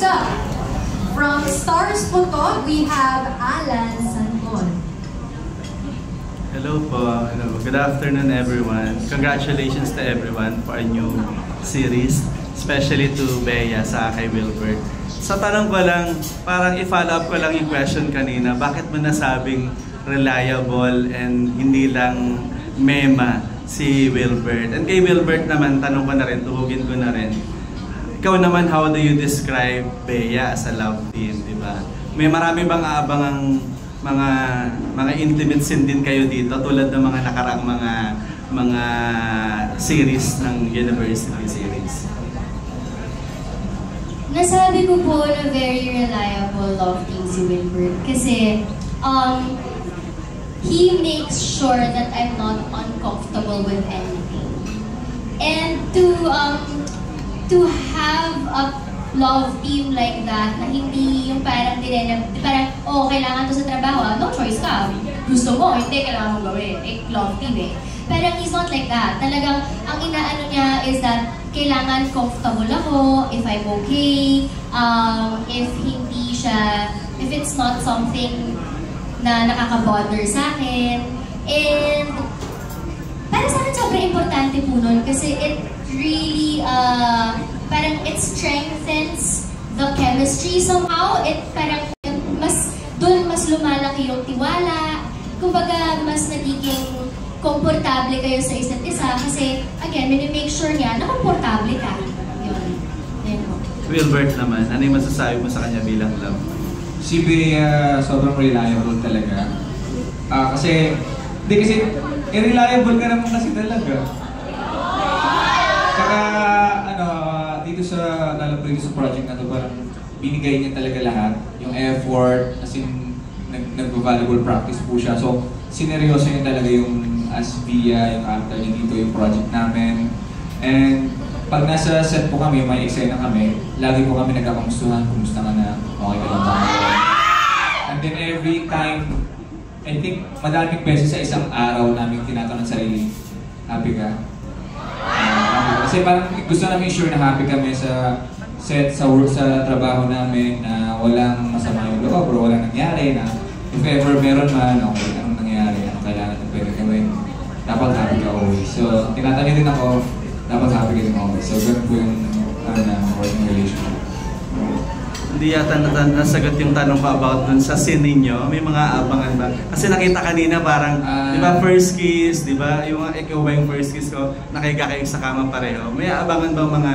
up? From Stars Photo, we have Alan Santon. Hello po. Hello. Good afternoon everyone. Congratulations to everyone for a new series. Especially to Bea sa kay Wilbert. Sa tanong ko lang, parang i-follow up ko lang yung question kanina. Bakit mo nasabing reliable and hindi lang mema si Wilbert? And kay Wilbert naman, tanong ko na rin, tuhugin ko na rin. Ikaw naman, how do you describe Bea as a love team, di ba? May marami bang aabangang mga intimate scene din kayo dito tulad ng mga nakaraang mga series ng university series? Nasabi ko po na very reliable love team si Wilbert kasi he makes sure that I'm not uncomfortable with anything. And to have a love team like that na hindi yung parang oh, kailangan to sa trabaho, no choice ka. Gusto mo, hindi, kailangan mong gawin. Love team eh. Pero he's not like that. Talagang, ang inaano niya is that kailangan comfortable ako, if I'm okay, if hindi siya, if it's not something na nakaka-bother sa akin. And para sa akin sobrang importante po nun kasi it really, parang it strengthens the chemistry somehow. It parang doon mas lumalaki yung tiwala. Kumbaga, mas nagiging komportable kayo sa isa't isa kasi, again, make sure niya na komportable ka. Yun. Wilbert naman, ano yung masasabi mo sa kanya bilang love? Si Bea, sobrang reliable talaga. Kasi reliable ka naman kasi talaga. Saka, dito sa project na to, parang binigay niya talaga lahat. Yung effort, as in, nag-valuable practice po siya. So, sineryoso niya talaga yung as Bea, yung actor niya dito, yung project namin. And pag nasa set po kami, may eksena kami, lagi po kami nagkakamustuhan, kumusta ka na, okay ka lang ba? And then every time, I think madaming beses sa isang araw namin tinatanong ng sarili, happy ka? Kasi parang gusto namin sure na happy kami sa set, sa work, sa trabaho namin, na walang masama yung loob, bro, walang nangyari, na if ever meron man, okay, anong nangyari, anong kailangan natin pwede gawin, dapat happy ka always. So, tinatanong din ako, dapat happy ka din always. So, ganun po yung working relationship. Hindi yata nasagot yung tanong pa about dun sa scene ninyo. May mga abangan ba? Kasi nakita kanina parang, di ba, first kiss, di ba? Yung ikaw ba yung first kiss ko, nakikakaig sa kama pareho. May abangan ba mga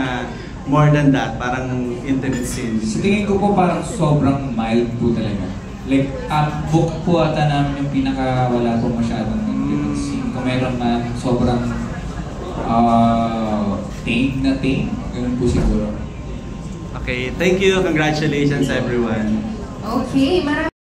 more than that? Parang intimate scene? Sa tingin ko po parang sobrang mild po talaga. Like, book po ata namin yung pinaka wala po masyadong intimate scene. Kung meron man, sobrang tame na tame. Ganun po siguro. Okay, thank you. Congratulations everyone. Okay,